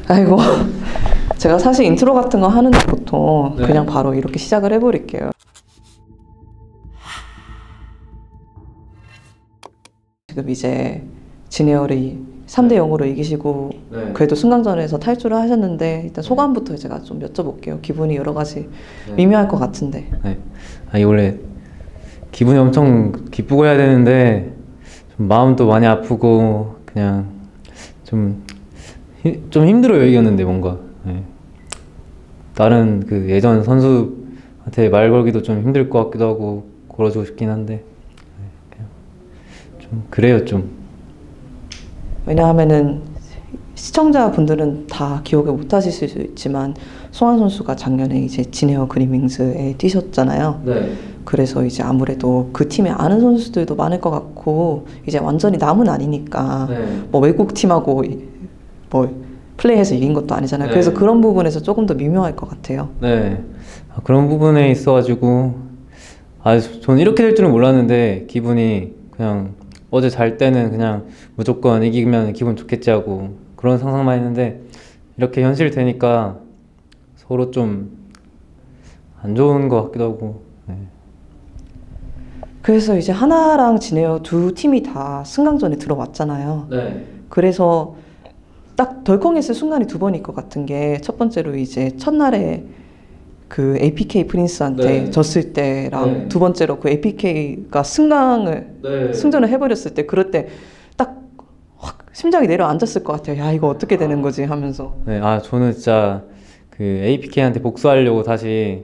아이고 제가 사실 인트로 같은 거 하는데 보통 네. 그냥 바로 이렇게 시작을 해버릴게요. 지금 이제 진에어를 3대 0으로 이기시고 네. 그래도 승강전에서 탈출을 하셨는데 일단 소감부터 제가 좀 여쭤볼게요. 기분이 여러 가지 네. 미묘할 것 같은데. 네. 아니 원래 기분이 엄청 기쁘고 해야 되는데 좀 마음도 많이 아프고 그냥 좀 힘들어요 이겼는데 뭔가. 네. 다른 그 예전 선수한테 말 걸기도 좀 힘들 것 같기도 하고 걸어주고 싶긴 한데 그냥 좀 그래요 좀. 왜냐하면은 시청자분들은 다 기억을 못 하실 수 있지만 송환 선수가 작년에 이제 진에어 그리밍즈에 뛰셨잖아요. 네. 그래서 이제 아무래도 그 팀에 아는 선수들도 많을 것 같고 이제 완전히 남은 아니니까 네. 뭐 외국 팀하고 뭐 플레이해서 이긴 것도 아니잖아요. 네. 그래서 그런 부분에서 조금 더 미묘할 것 같아요. 네. 그런 부분에 있어가지고 저는 이렇게 될 줄은 몰랐는데 기분이 그냥 어제 잘 때는 그냥 무조건 이기면 기분 좋겠지 하고 그런 상상만 했는데 이렇게 현실이 되니까 서로 좀 안 좋은 것 같기도 하고. 네. 그래서 이제 하나랑 진에어 두 팀이 다 승강전에 들어왔잖아요. 네. 그래서 딱 덜컹했을 순간이 두 번일 것 같은 게 첫 번째로 이제 첫날에 그 APK 프린스한테 네. 졌을 때랑 네. 두 번째로 그 APK가 승전을 해버렸을 때 그럴 때 딱 확 심장이 내려앉았을 것 같아요. 야 이거 어떻게 되는 거지 하면서. 네. 저는 진짜 그 APK한테 복수하려고 다시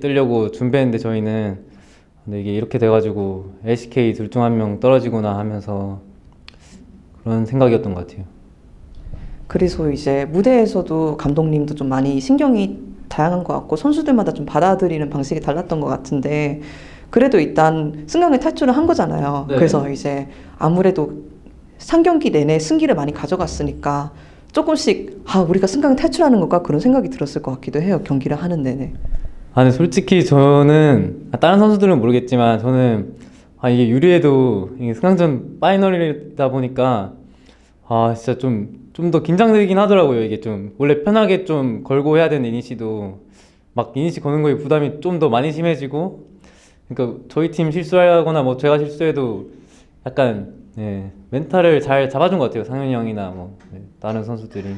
뜨려고 준비했는데 저희는 근데 이게 이렇게 돼가지고 LCK 둘 중 한 명 떨어지구나 하면서 그런 생각이었던 것 같아요. 그래서 이제 무대에서도 감독님도 좀 많이 신경이 다양한 것 같고 선수들마다 좀 받아들이는 방식이 달랐던 것 같은데 그래도 일단 승강에 탈출을 한 거잖아요. 네. 그래서 이제 아무래도 3경기 내내 승기를 많이 가져갔으니까 조금씩 우리가 승강에 탈출하는 건가 그런 생각이 들었을 것 같기도 해요. 경기를 하는 내내. 근데 솔직히 저는 다른 선수들은 모르겠지만 저는 이게 유리해도 이게 승강전 파이널이다 보니까 진짜 좀 더 긴장되긴 하더라고요. 이게 좀 원래 편하게 좀 걸고 해야 되는 이니시도 막 이니시 거는 거에 부담이 좀 더 많이 심해지고 그러니까 저희 팀 실수하거나 뭐 제가 실수해도 약간 멘탈을 잘 잡아준 것 같아요. 상현이 형이나 뭐 다른 선수들이.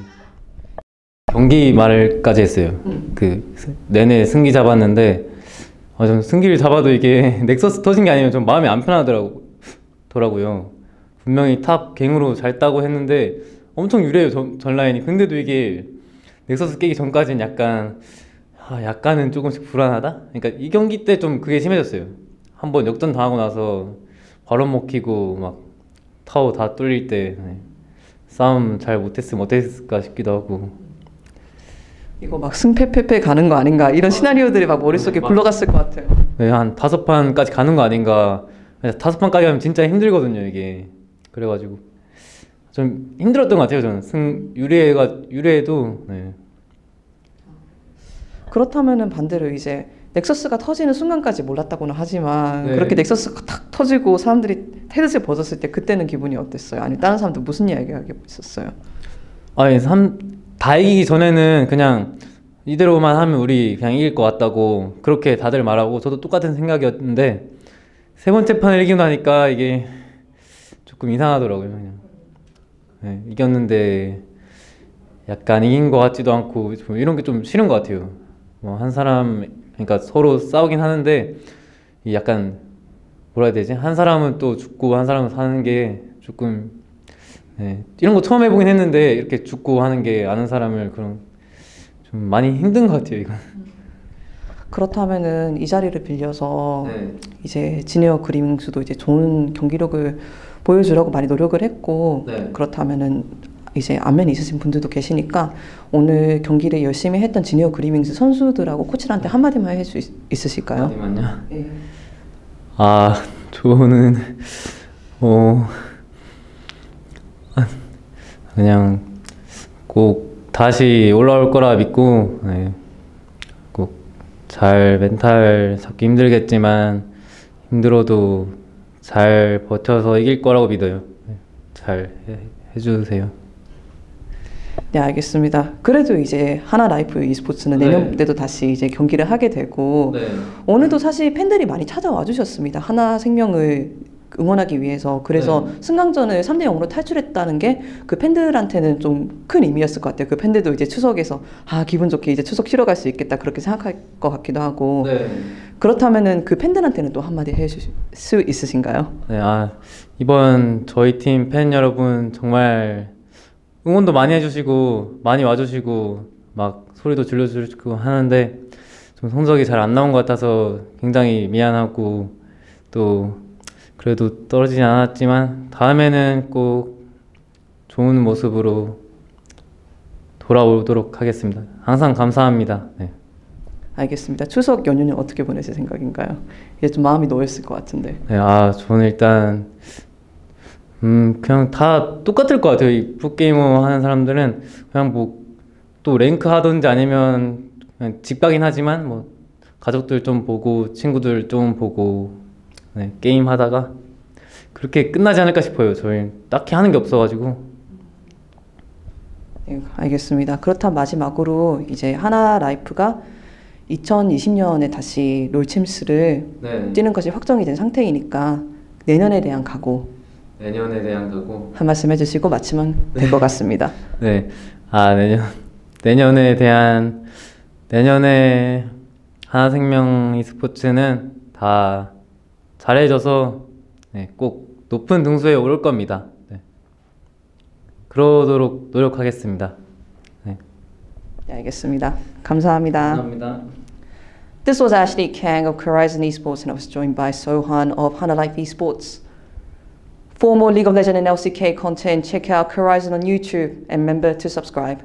경기 말까지 했어요. 그 내내 승기 잡았는데 전 승기를 잡아도 이게 넥서스 터진 게 아니면 좀 마음이 안 편하더라고요. 분명히 탑 갱으로 잘 따고 했는데 엄청 유리해요 전 라인이. 근데도 이게 넥서스 깨기 전까지는 약간은 조금씩 불안하다? 그러니까 이 경기 때 좀 그게 심해졌어요. 한번 역전 당하고 나서 바로 먹히고 막 타워 다 뚫릴 때 싸움 잘 못했으면 어땠을까 싶기도 하고. 이거 막 승패패패 가는 거 아닌가 이런 시나리오들이 막 머릿속에 굴러갔을 것 같아요. 네, 한 5판까지 가는 거 아닌가. 5판까지 하면 진짜 힘들거든요 이게. 그래가지고 좀 힘들었던 것 같아요 저는. 유리해도. 네. 그렇다면은 반대로 이제 넥서스가 터지는 순간까지 몰랐다고는 하지만 네. 그렇게 넥서스가 탁 터지고 사람들이 헤드셋 벗었을 때 그때는 기분이 어땠어요? 아니 다른 사람들 무슨 이야기하고 있었어요? 다 이기기 전에는 그냥 이대로만 하면 우리 그냥 이길 것 같다고 그렇게 다들 말하고 저도 똑같은 생각이었는데 세 번째 판을 이기고 나니까 이게 조금 이상하더라고요 그냥. 이겼는데 약간 이긴 것 같지도 않고 좀 이런 게 좀 싫은 것 같아요. 뭐 한 사람 그러니까 서로 싸우긴 하는데 약간 뭐라 해야 되지? 한 사람은 또 죽고 한 사람은 사는 게 조금 이런 거 처음 해보긴 했는데 이렇게 죽고 하는 게 아는 사람을 그런 좀 많이 힘든 것 같아요 이건. 그렇다면은 이 자리를 빌려서 네. 이제 진에어 그리밍스도 이제 좋은 경기력을 보여주려고 많이 노력을 했고 네. 그렇다면은 이제 안면에 있으신 분들도 계시니까 오늘 경기를 열심히 했던 진에어 그리밍스 선수들하고 코치한테 한마디만 해줄 수 있으실까요? 잠시만요. 네. 저는 그냥 꼭 다시 올라올 거라 믿고 꼭 잘 멘탈 잡기 힘들겠지만 힘들어도 잘 버텨서 이길 거라고 믿어요. 잘 해주세요. 네, 알겠습니다. 그래도 이제 하나 라이프 e스포츠는 네. 내년 때도 다시 이제 경기를 하게 되고 네. 오늘도 사실 팬들이 많이 찾아와 주셨습니다. 하나 생명을 응원하기 위해서. 그래서 네. 승강전을 3대 0으로 탈출했다는 게 그 팬들한테는 좀 큰 의미였을 것 같아요. 그 팬들도 이제 추석에서 아, 기분 좋게 이제 추석 쉬러 갈 수 있겠다 그렇게 생각할 것 같기도 하고. 네. 그렇다면은 그 팬들한테는 또 한마디 해주실 수 있으신가요? 네, 이번 저희 팀 팬 여러분 정말 응원도 많이 해주시고 많이 와주시고 막 소리도 질러주시고 하는데 좀 성적이 잘 안 나온 것 같아서 굉장히 미안하고 또 그래도 떨어지지 않았지만 다음에는 꼭 좋은 모습으로 돌아오도록 하겠습니다. 항상 감사합니다. 네. 알겠습니다. 추석 연휴는 어떻게 보내실 생각인가요? 이제 좀 마음이 놓였을 것 같은데. 네, 저는 일단 그냥 다 똑같을 것 같아요. 이 프로게이머 하는 사람들은 그냥 뭐 또 랭크 하든지 아니면 그냥 집 가긴 하지만 뭐 가족들 좀 보고 친구들 좀 보고 네, 게임 하다가 그렇게 끝나지 않을까 싶어요. 저희 딱히 하는 게 없어가지고. 네, 알겠습니다. 그렇다면 마지막으로 이제 하나 라이프가 2020년에 다시 롤챔스를 네. 뛰는 것이 확정이 된 상태이니까 내년에 대한 각오 내년에 대한 거고. 한 말씀 해주시고 마치면 될 것 같습니다. 네. 내년에 하나생명 e스포츠는 다 잘해져서 네, 꼭 높은 등수에 오를 겁니다. 네. 그러도록 노력하겠습니다. 네. 네, 알겠습니다. 감사합니다. 감사합니다. This was Ashley Kang of Horizon Esports and I was joined by Sohan of Hana Life Esports. For more League of Legends and LCK content, check out Horizon on YouTube and remember to subscribe.